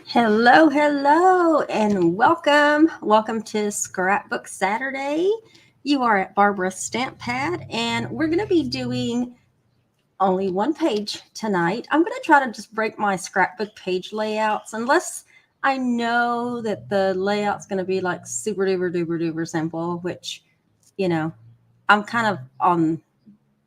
Hello, hello, and welcome. Welcome to Scrapbook Saturday. You are at Barbara's Stamp Pad, and we're going to be doing only one page tonight. I'm going to try to just break my scrapbook page layouts unless I know that the layout's going to be like super duper duper duper simple, which, you know, I'm kind of on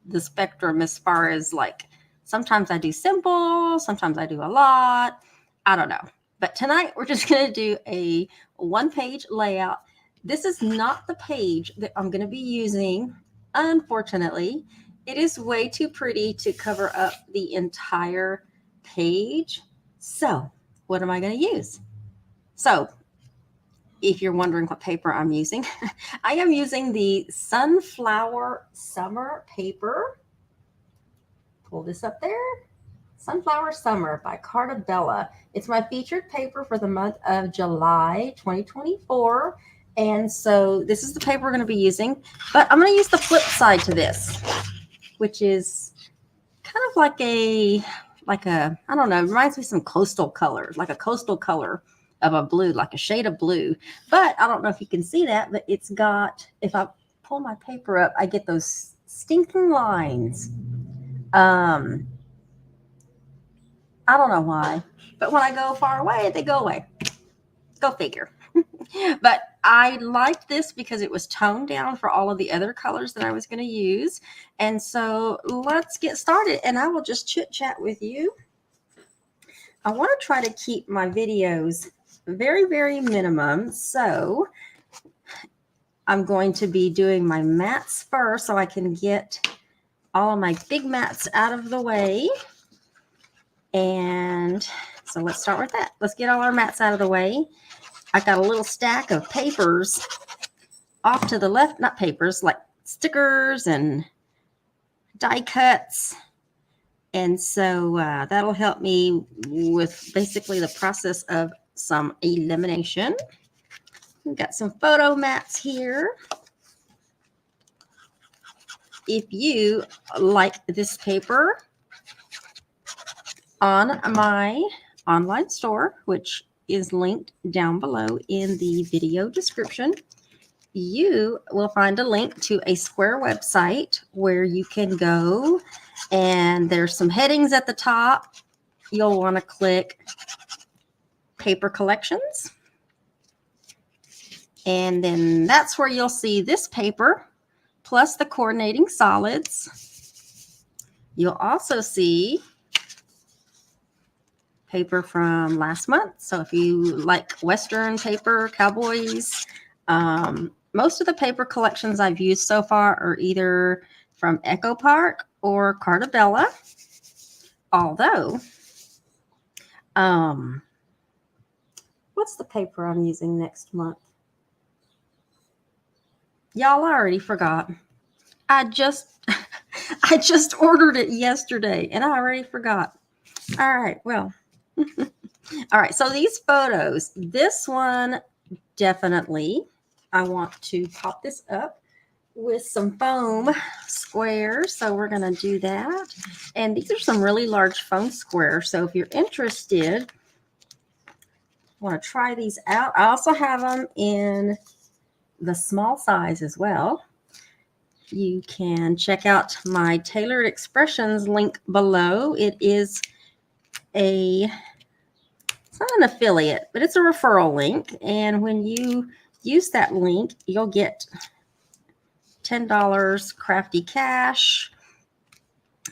the spectrum as far as like sometimes I do simple, sometimes I do a lot. I don't know. But tonight we're just going to do a one page layout. This is not the page that I'm going to be using, unfortunately. It is way too pretty to cover up the entire page. So, what am I going to use? So, if you're wondering what paper I'm using, I am using the Sunflower Summer paper. Pull this up there. Sunflower Summer by Cartabella. It's my featured paper for the month of July 2024. And so this is the paper we're going to be using. But I'm going to use the flip side to this, which is kind of like a, I don't know, it reminds me of some coastal color, like a coastal color of a blue, like a shade of blue. But I don't know if you can see that, but it's got, if I pull my paper up, I get those stinking lines. I don't know why, but when I go far away, they go away. Go figure. But I liked this because it was toned down for all of the other colors that I was going to use. And so let's get started, and I will just chit chat with you. I want to try to keep my videos very, very minimum. So I'm going to be doing my mats first so I can get all of my big mats out of the way. And so let's start with that. Let's get all our mats out of the way. I got a little stack of papers off to the left, not papers, like stickers and die cuts. And so that'll help me with basically the process of some elimination. We've got some photo mats here. If you like this paper, on my online store, which is linked down below in the video description, you will find a link to a Square website where you can go, and there's some headings at the top. You'll want to click paper collections, and then that's where you'll see this paper plus the coordinating solids. You'll also see paper from last month. So if you like Western paper, cowboys, most of the paper collections I've used so far are either from Echo Park or Cartabella. Although, what's the paper I'm using next month? Y'all, I already forgot. I just ordered it yesterday and I already forgot. All right, well. All right, so these photos, this one definitely, I want to pop this up with some foam squares. So we're going to do that. And these are some really large foam squares. So if you're interested, want to try these out. I also have them in the small size as well. You can check out my Tailored Expressions link below. It is it's not an affiliate, but it's a referral link. And when you use that link, you'll get $10 crafty cash.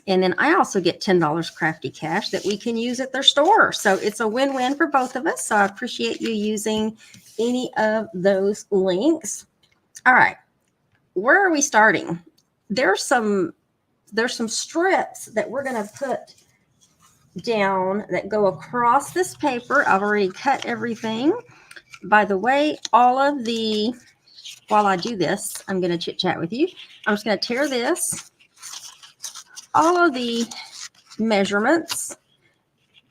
And then I also get $10 crafty cash that we can use at their store. So it's a win-win for both of us. So I appreciate you using any of those links. All right. Where are we starting? There's some strips that we're going to put down that go across this paper. I've already cut everything. By the way, while I do this, I'm going to chit chat with you. I'm just going to tear this. All of the measurements,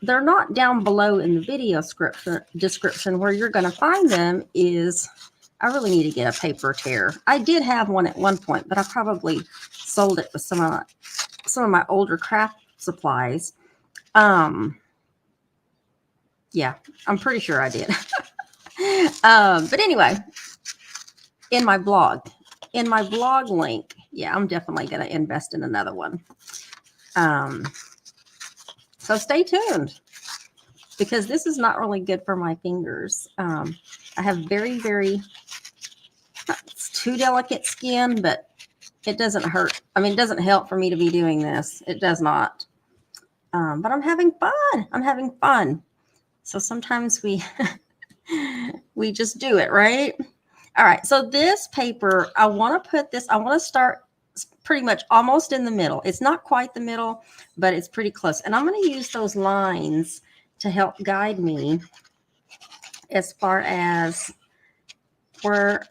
they're not down below in the video description. Where you're going to find them is, I really need to get a paper tear. I did have one at one point, but I probably sold it with some of my older craft supplies. Yeah, I'm pretty sure I did. But anyway, in my blog link, yeah, I'm definitely going to invest in another one. So stay tuned, because this is not really good for my fingers. I have very, it's too delicate skin, but it doesn't hurt. I mean, it doesn't help for me to be doing this. It does not. But I'm having fun. I'm having fun. So sometimes we we just do it, right? All right. So this paper, I want to start pretty much almost in the middle. It's not quite the middle, but it's pretty close. And I'm going to use those lines to help guide me as far as where,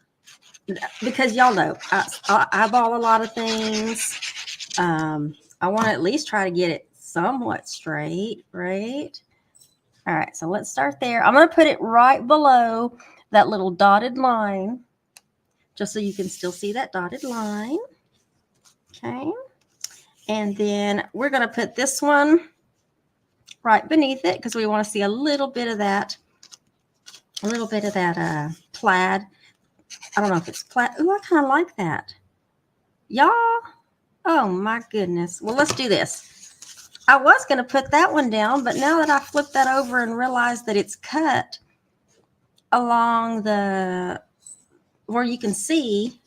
because y'all know I eyeball a lot of things. I want to at least try to get it somewhat straight, right? All right, so let's start there. I'm going to put it right below that little dotted line, just so you can still see that dotted line. Okay. And then we're going to put this one right beneath it, because we want to see a little bit of that plaid. I don't know if it's plaid. Ooh, I kind of like that. Y'all, oh my goodness. Well, let's do this. I was going to put that one down, but now that I flipped that over and realized that it's cut along the, where you can see,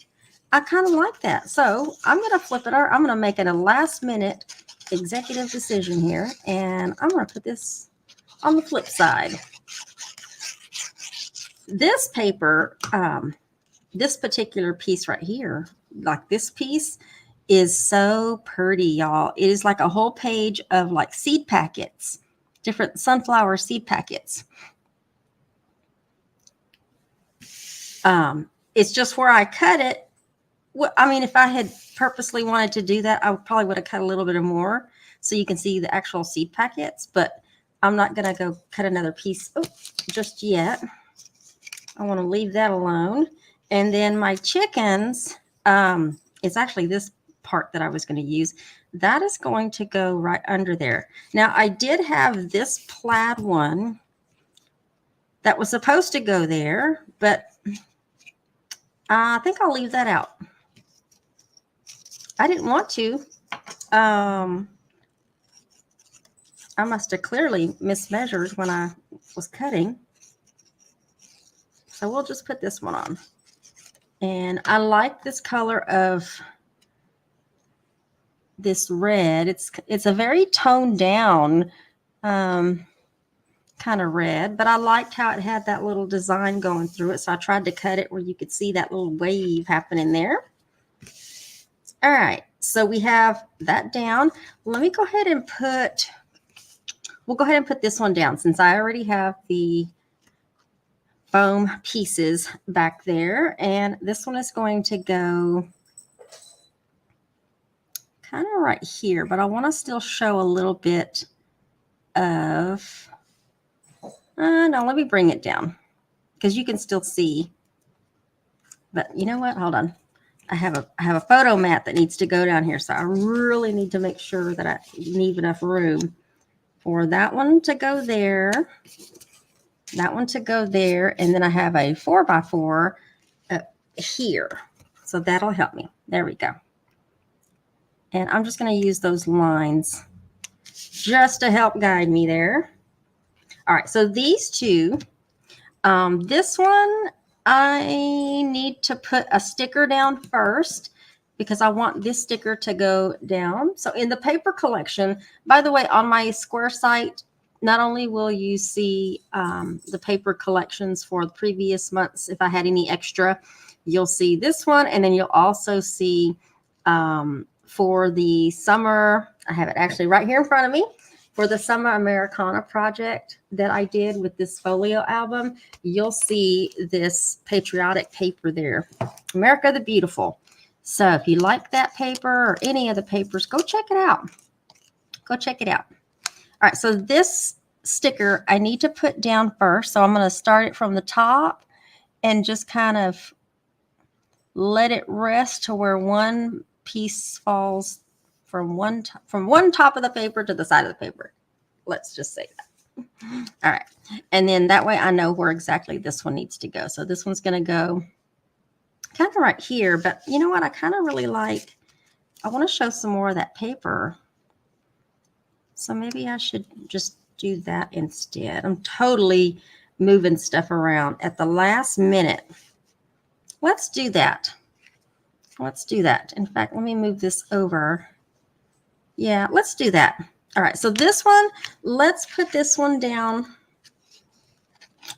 I kind of like that. So I'm going to flip it over. I'm going to make it a last minute executive decision here. And I'm going to put this on the flip side. This paper, this particular piece right here, like this piece, is so pretty, y'all. It is like a whole page of like seed packets, different sunflower seed packets. It's just where I cut it. I mean, if I had purposely wanted to do that, I probably would have cut a little bit more so you can see the actual seed packets, but I'm not going to go cut another piece just yet. I want to leave that alone. And then my chickens, it's actually this part that I was going to use. That is going to go right under there. Now, I did have this plaid one that was supposed to go there, but I think I'll leave that out. I didn't want to. I must have clearly mismeasured when I was cutting. So we'll just put this one on. And I like this color of this red. It's a very toned down kind of red, but I liked how it had that little design going through it. So I tried to cut it where you could see that little wave happening there. All right, so we have that down. Let me go ahead and we'll go ahead and put this one down, since I already have the foam pieces back there. And this one is going to go kind of right here, but I want to still show a little bit of, no, let me bring it down, because you can still see. But you know what? Hold on. I have a photo mat that needs to go down here, so I really need to make sure that I leave enough room for that one to go there, that one to go there, and then I have a 4x4 here, so that'll help me. There we go. And I'm just going to use those lines just to help guide me there. All right, so these two, this one, I need to put a sticker down first, because I want this sticker to go down. So in the paper collection, by the way, on my Square site, not only will you see the paper collections for the previous months, if I had any extra, you'll see this one. And then you'll also see for the summer, I have it actually right here in front of me, for the Summer Americana project that I did with this folio album, you'll see this patriotic paper there, America the Beautiful. So if you like that paper or any of the papers, go check it out. Go check it out. All right, so this sticker I need to put down first. So I'm going to start it from the top and just kind of let it rest to where one piece falls from one top of the paper to the side of the paper. Let's just say that. All right. And then that way I know where exactly this one needs to go. So this one's going to go kind of right here. But you know what? I kind of really like, I want to show some more of that paper. So maybe I should just do that instead. I'm totally moving stuff around at the last minute. Let's do that. Let's do that. In fact, let me move this over. Yeah, let's do that. All right, so this one, let's put this one down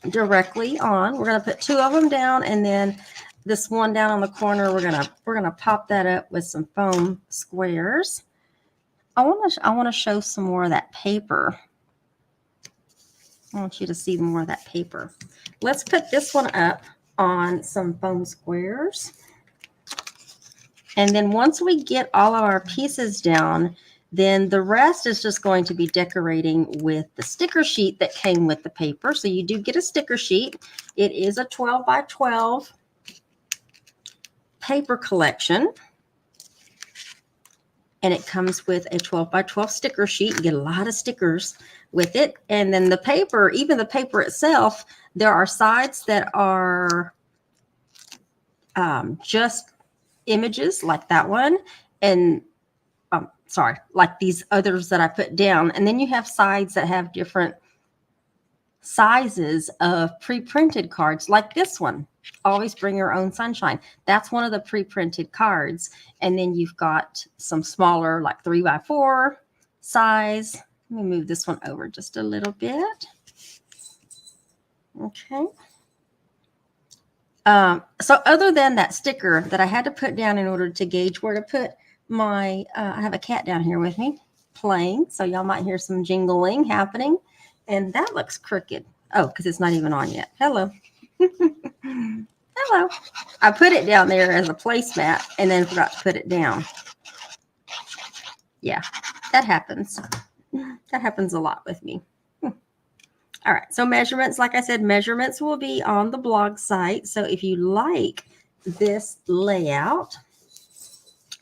directly on. We're going to put two of them down, and then this one down on the corner, we're gonna pop that up with some foam squares. I want to show some more of that paper. I want you to see more of that paper. Let's put this one up on some foam squares. And then once we get all of our pieces down, then the rest is just going to be decorating with the sticker sheet that came with the paper. So you do get a sticker sheet. It is a 12 by 12 paper collection. And it comes with a 12 by 12 sticker sheet. You get a lot of stickers with it. And then the paper, even the paper itself, there are sides that are just images like that one. And like these others that I put down. And then you have sides that have different sizes of pre-printed cards like this one. Always bring your own sunshine. That's one of the pre-printed cards. And then you've got some smaller, like 3 by 4 size. Let me move this one over just a little bit. Okay. So other than that sticker that I had to put down in order to gauge where to put my, I have a cat down here with me playing. So y'all might hear some jingling happening. And that looks crooked. Oh, because it's not even on yet. Hello. Hello. I put it down there as a placemat and then forgot to put it down. Yeah, that happens. That happens a lot with me. All right. So measurements, like I said, measurements will be on the blog site. So if you like this layout,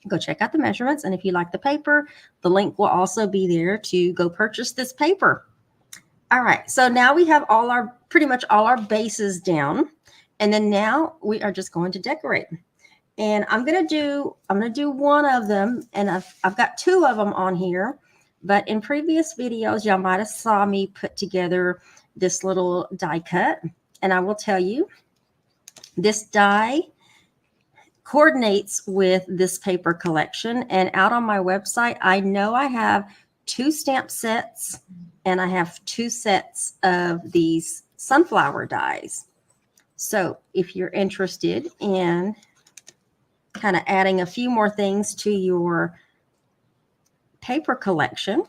go check out the measurements. And if you like the paper, the link will also be there to go purchase this paper. All right. So now we have pretty much all our bases down. And then now we are just going to decorate. And I'm going to do one of them. And I've got two of them on here. But in previous videos, y'all might have saw me put together this little die cut. And I will tell you, this die coordinates with this paper collection. And out on my website, I know I have 2 stamp sets and I have 2 sets of these sunflower dies. So if you're interested in kind of adding a few more things to your paper collection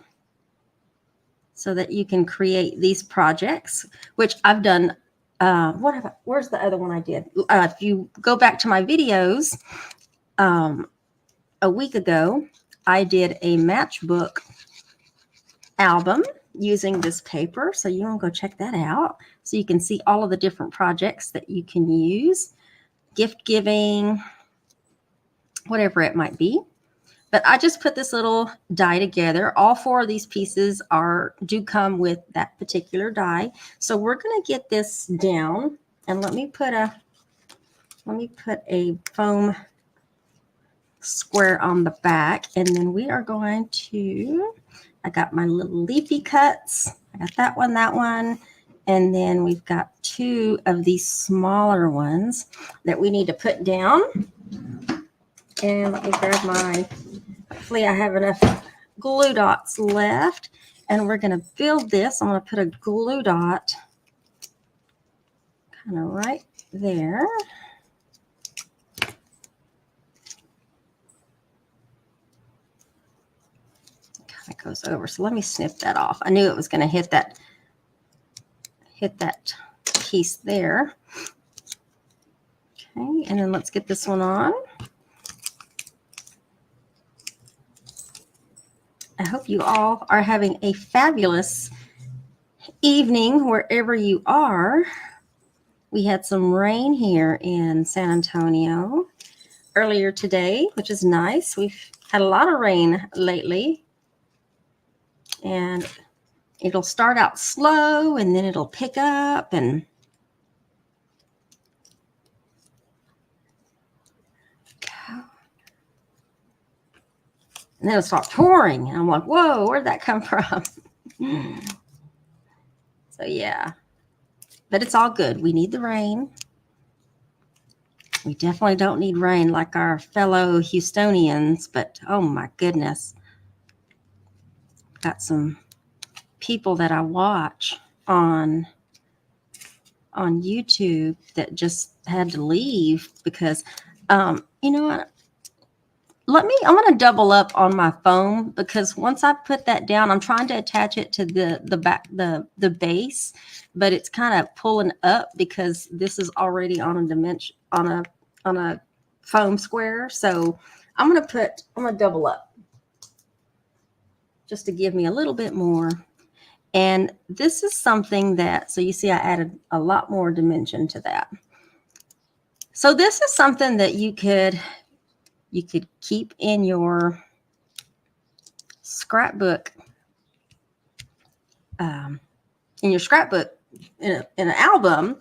so that you can create these projects, which I've done. Where's the other one I did? If you go back to my videos, a week ago, I did a matchbook album using this paper. So you want to go check that out so you can see all of the different projects that you can use, gift giving, whatever it might be. But I just put this little die together. All 4 of these pieces do come with that particular die. So we're going to get this down, and let me put a foam square on the back, and then we are going to, I got my little leafy cuts. I got that one, and then we've got 2 of these smaller ones that we need to put down. And let me grab hopefully I have enough glue dots left, and we're going to build this. I'm going to put a glue dot kind of right there. Kind of goes over. So let me snip that off. I knew it was going to hit that piece there. Okay, and then let's get this one on. I hope you all are having a fabulous evening wherever you are. We had some rain here in San Antonio earlier today, which is nice. We've had a lot of rain lately. And it'll start out slow and then it'll pick up and then it'll start pouring. And I'm like, whoa, where'd that come from? So yeah, but it's all good. We need the rain. We definitely don't need rain like our fellow Houstonians, but oh my goodness. Got some people that I watch on YouTube that just had to leave because you know what? I'm going to double up on my foam because once I put that down, I'm trying to attach it to the base, but it's kind of pulling up because this is already on a dimension on a foam square. So I'm going to double up just to give me a little bit more. And this is something that, so you see I added a lot more dimension to that. So this is something that you could keep in your scrapbook, in an album,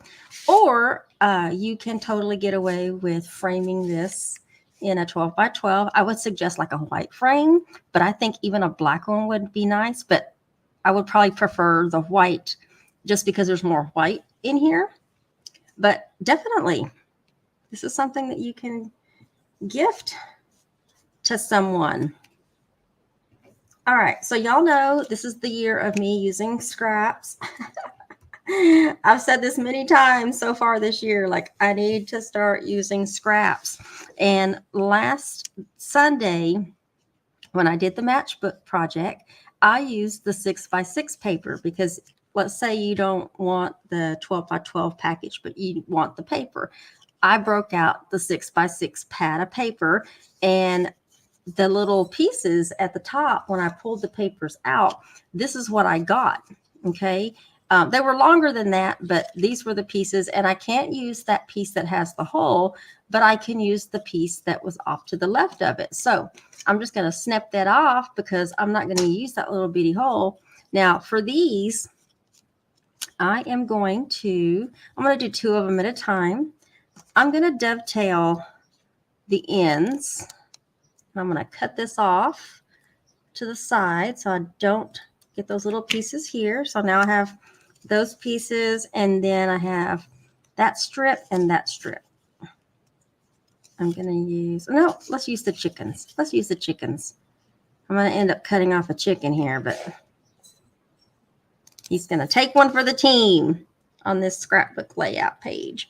or you can totally get away with framing this in a 12 by 12. I would suggest like a white frame, but I think even a black one would be nice, but I would probably prefer the white just because there's more white in here. But definitely, this is something that you can gift to someone. All right, so y'all know this is the year of me using scraps. I've said this many times so far this year, like I need to start using scraps. And last Sunday, when I did the matchbook project, I used the 6x6 paper because let's say you don't want the 12 by 12 package, but you want the paper. I broke out the 6x6 pad of paper, and the little pieces at the top, when I pulled the papers out, this is what I got. Okay. They were longer than that, but these were the pieces, and I can't use that piece that has the hole, but I can use the piece that was off to the left of it. So I'm just going to snip that off because I'm not going to use that little bitty hole. Now for these, I'm going to do 2 of them at a time. I'm going to dovetail the ends. I'm going to cut this off to the side so I don't get those little pieces here. So now I have those pieces, and then I have that strip and that strip. I'm going to use, no, let's use the chickens. Let's use the chickens. I'm going to end up cutting off a chicken here, but he's going to take one for the team on this scrapbook layout page.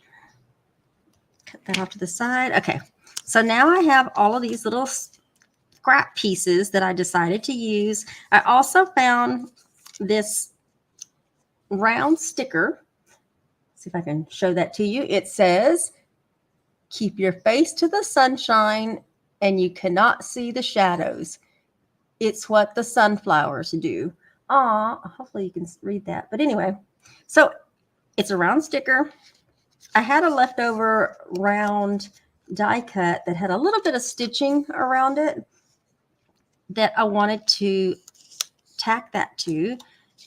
Cut that off to the side. Okay. So now I have all of these little scrap pieces that I decided to use. I also found this round sticker. See if I can show that to you. It says, keep your face to the sunshine and you cannot see the shadows. It's what the sunflowers do. Hopefully you can read that. But anyway, so it's a round sticker. I had a leftover round die cut that had a little bit of stitching around it that I wanted to tack that to.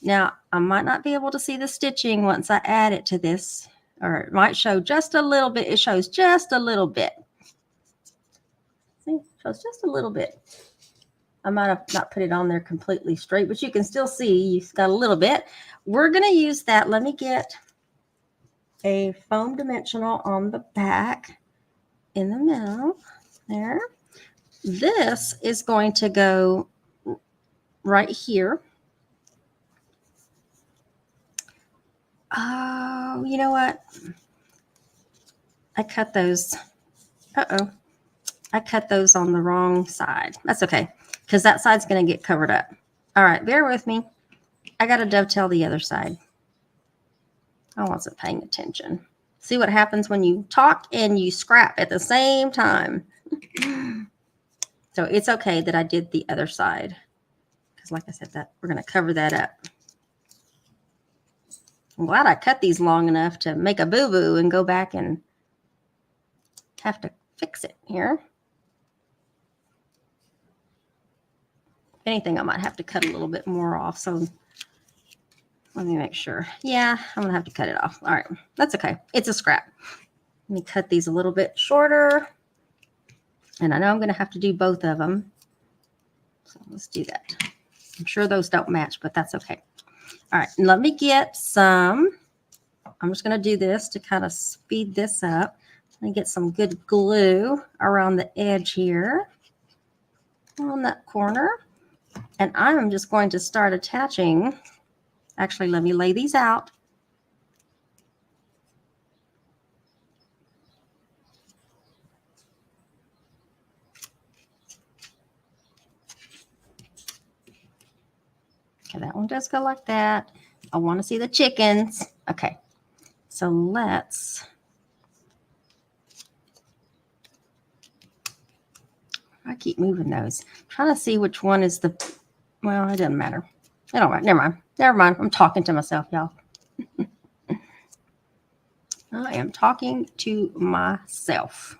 Now, I might not be able to see the stitching once I add it to this, or it might show just a little bit. It shows just a little bit. See, it shows just a little bit. I might have not put it on there completely straight, but you can still see you've got a little bit. We're going to use that. Let me get a foam dimensional on the back in the middle there. This is going to go right here. Oh, you know what? I cut those. I cut those on the wrong side. That's okay, because that side's going to get covered up. All right, bear with me. I got to dovetail the other side. I wasn't paying attention. See what happens when you talk and you scrap at the same time. So it's okay that I did the other side, because like I said, that we're going to cover that up. I'm glad I cut these long enough to make a boo-boo and go back and have to fix it here. If anything, I might have to cut a little bit more off so Let me make sure. Yeah, I'm gonna have to cut it off. All right, that's okay. It's a scrap. Let me cut these a little bit shorter. And I know I'm gonna have to do both of them. So let's do that. I'm sure those don't match, but that's okay. All right, let me get some. I'm just gonna do this to kind of speed this up. Let me get some good glue around the edge here on that corner. And I'm just going to start attaching. Actually, let me lay these out. Okay, that one does go like that. I want to see the chickens. Okay, so let's. I keep moving those. I'm trying to see which one is the. Well, it doesn't matter. It don't matter. Never mind. Never mind. I'm talking to myself, y'all. I am talking to myself.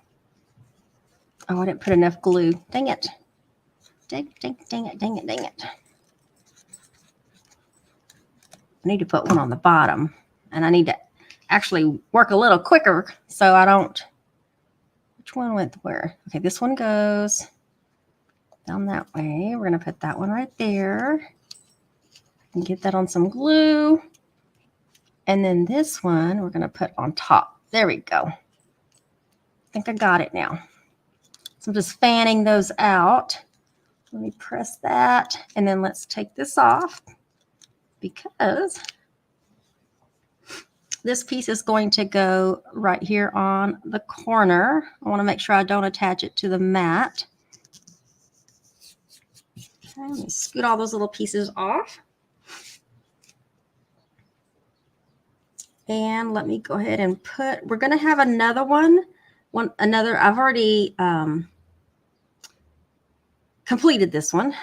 Oh, I didn't put enough glue. Dang it. Dang it. I need to put one on the bottom. And I need to actually work a little quicker so I don't. Which one went where? Okay, this one goes down that way. We're going to put that one right there. And get that on some glue. And then this one we're going to put on top. There we go. I think I got it now. So I'm just fanning those out. Let me press that. And then let's take this off because this piece is going to go right here on the corner. I want to make sure I don't attach it to the mat. Okay, let me scoot all those little pieces off. And let me go ahead and we're going to have another I've already completed this one,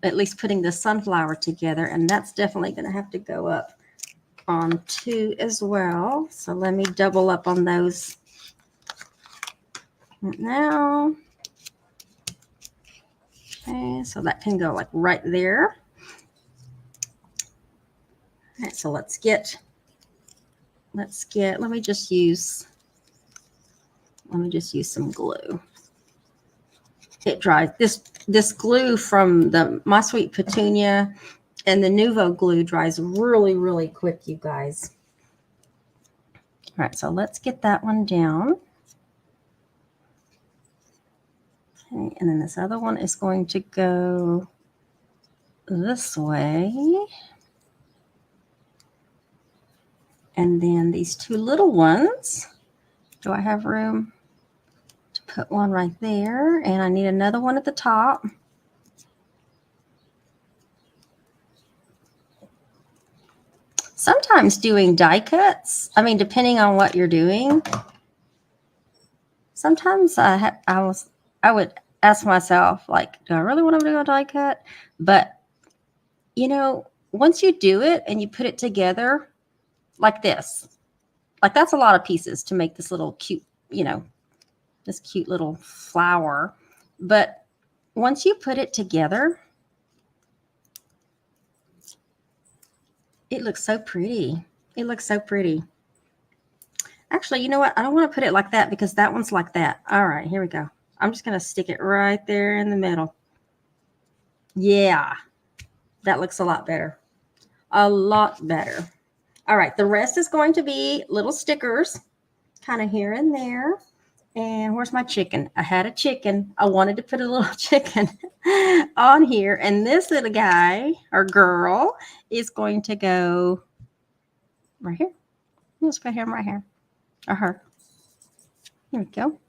at least putting the sunflower together. And that's definitely going to have to go up on 2 as well. So let me double up on those now. Okay, so that can go like right there. All right, so let me just use some glue. It dries. This glue from the My Sweet Petunia and the Nuvo glue dries really, really quick, you guys. All right, so let's get that one down. Okay, and then this other one is going to go this way. And then these 2 little ones, do I have room to put one right there? And I need another one at the top. Sometimes doing die cuts, I mean, depending on what you're doing, sometimes I would ask myself, like, do I really want to do a die cut? But, you know, once you do it and you put it together like this, like that's a lot of pieces to make this little cute, this cute little flower. But once you put it together, it looks so pretty. It looks so pretty. Actually, you know what? I don't want to put it like that because that one's like that. All right, here we go. I'm just going to stick it right there in the middle. Yeah, that looks a lot better. A lot better. All right, the rest is going to be little stickers kind of here and there. And where's my chicken? I had a chicken. I wanted to put a little chicken on here. And this little guy or girl is going to go right here. Let's put him right here. Or her. Here we go.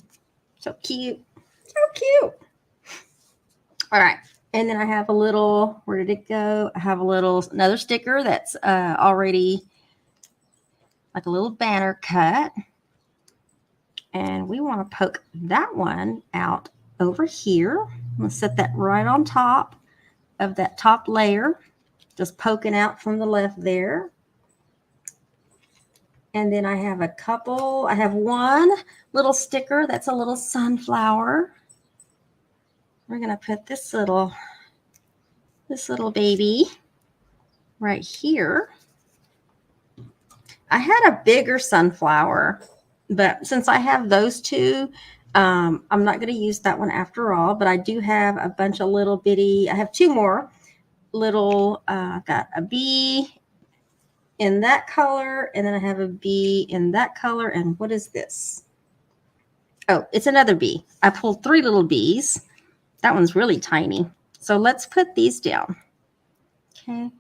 So cute. So cute. All right. And then I have a little, where did it go? I have another sticker that's already like a little banner cut. And we want to poke that one out over here. I'm going to set that right on top of that top layer, just poking out from the left there. And then I have one little sticker that's a little sunflower. We're going to put this little baby right here. I had a bigger sunflower, but since I have those two, I'm not going to use that one after all. But I do have a bunch of little bitty, I have two more little, got a bee in that color, and then I have a bee in that color. And what is this? Oh, it's another bee. I pulled three little bees. That one's really tiny. So let's put these down. Okay.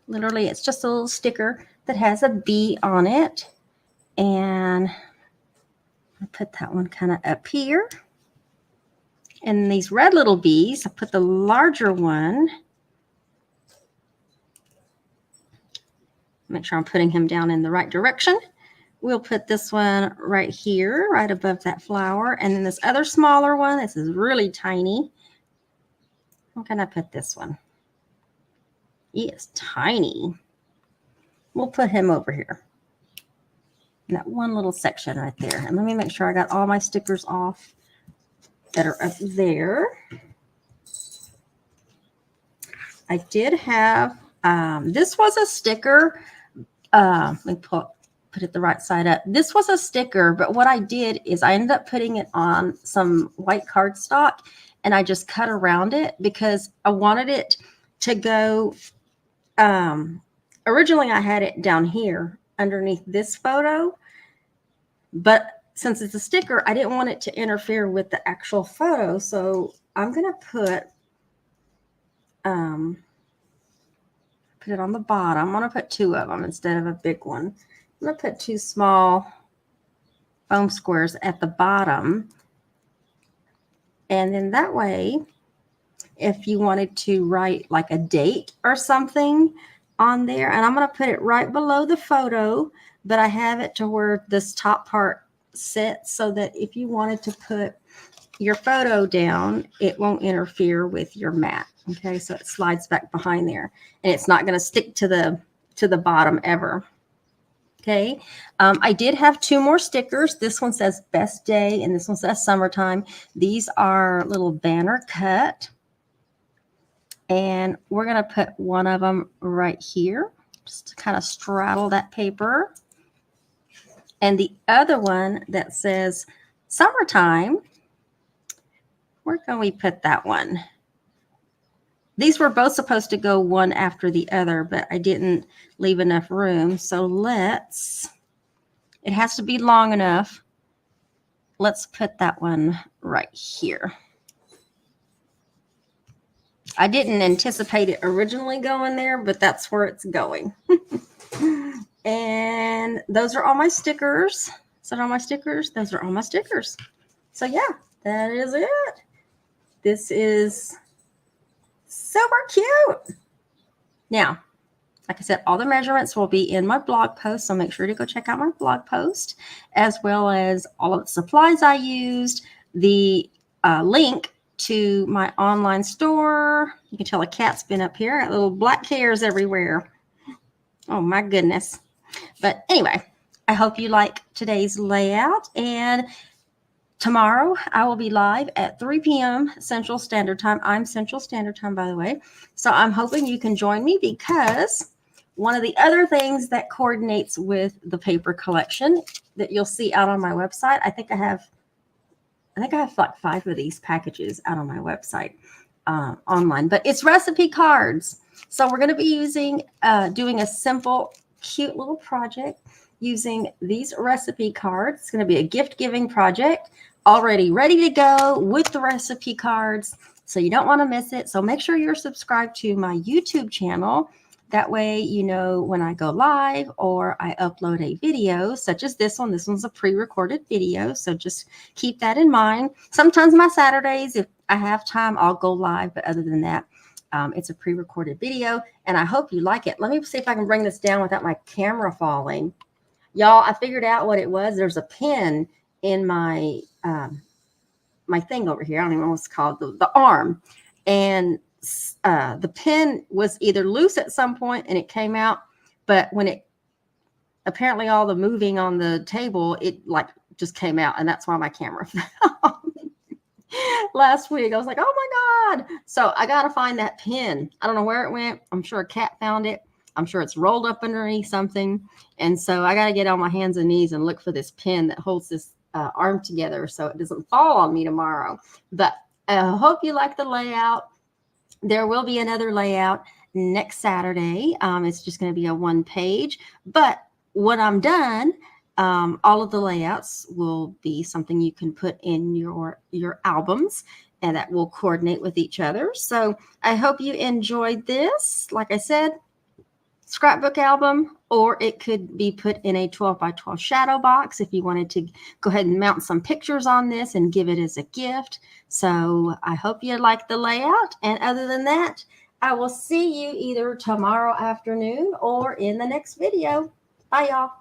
Literally, it's just a little sticker that has a bee on it. And I put that one kind of up here. And these red little bees, I put the larger one. Make sure I'm putting him down in the right direction. We'll put this one right here, right above that flower. And then this other smaller one, this is really tiny. I'm going to put this one. He is tiny. We'll put him over here. In that one little section right there. And let me make sure I got all my stickers off that are up there. I did have, this was a sticker. Let me put it the right side up. This was a sticker, but what I did is I ended up putting it on some white cardstock and I just cut around it because I wanted it to go, originally I had it down here underneath this photo, but since it's a sticker, I didn't want it to interfere with the actual photo. So I'm going to put it on the bottom. I'm going to put two of them instead of a big one. I'm going to put two small foam squares at the bottom. And then that way, if you wanted to write like a date or something on there, and I'm going to put it right below the photo, but I have it to where this top part sits so that if you wanted to put your photo down, it won't interfere with your mat. Okay, so it slides back behind there and it's not going to stick to the bottom ever. Okay, I did have two more stickers. This one says best day and this one says summertime. These are little banner cut. And we're going to put one of them right here, just to kind of straddle that paper. And the other one that says summertime, where can we put that one? These were both supposed to go one after the other, but I didn't leave enough room. So it has to be long enough. Let's put that one right here. I didn't anticipate it originally going there, but that's where it's going. And those are all my stickers. Is that all my stickers? Those are all my stickers. So yeah, that is it. This is super cute. Now, like I said, all the measurements will be in my blog post, so make sure to go check out my blog post, as well as all of the supplies I used, the link to my online store. You can tell a cat's been up here. Got little black hairs everywhere. Oh my goodness. But anyway, I hope you like today's layout, and tomorrow I will be live at 3 p.m. Central Standard Time. I'm Central Standard Time, by the way. So I'm hoping you can join me, because one of the other things that coordinates with the paper collection that you'll see out on my website, I think I have like 5 of these packages out on my website online, but it's recipe cards. So we're going to be doing a simple, cute little project using these recipe cards. It's going to be a gift giving project, already ready to go with the recipe cards. So you don't want to miss it. So make sure you're subscribed to my YouTube channel. That way, you know when I go live or I upload a video such as this one. This one's a pre-recorded video, so just keep that in mind. Sometimes my Saturdays, if I have time, I'll go live, but other than that, it's a pre-recorded video, and I hope you like it. Let me see if I can bring this down without my camera falling. Y'all, I figured out what it was. There's a pin in my my thing over here. I don't even know what it's called, the arm, and the pin was either loose at some point and it came out, but when it apparently all the moving on the table, it like just came out, and that's why my camera fell. Last week I was like, oh my God. So I gotta find that pin. I don't know where it went. I'm sure a cat found it, I'm sure it's rolled up underneath something. And so I got to get on my hands and knees and look for this pin that holds this arm together so it doesn't fall on me tomorrow. But I hope you like the layout. There will be another layout next Saturday. It's just going to be a 1 page. But when I'm done, all of the layouts will be something you can put in your albums, and that will coordinate with each other. So I hope you enjoyed this. Like I said, scrapbook album, or it could be put in a 12 by 12 shadow box if you wanted to go ahead and mount some pictures on this and give it as a gift. So I hope you like the layout. And other than that, I will see you either tomorrow afternoon or in the next video. Bye, y'all.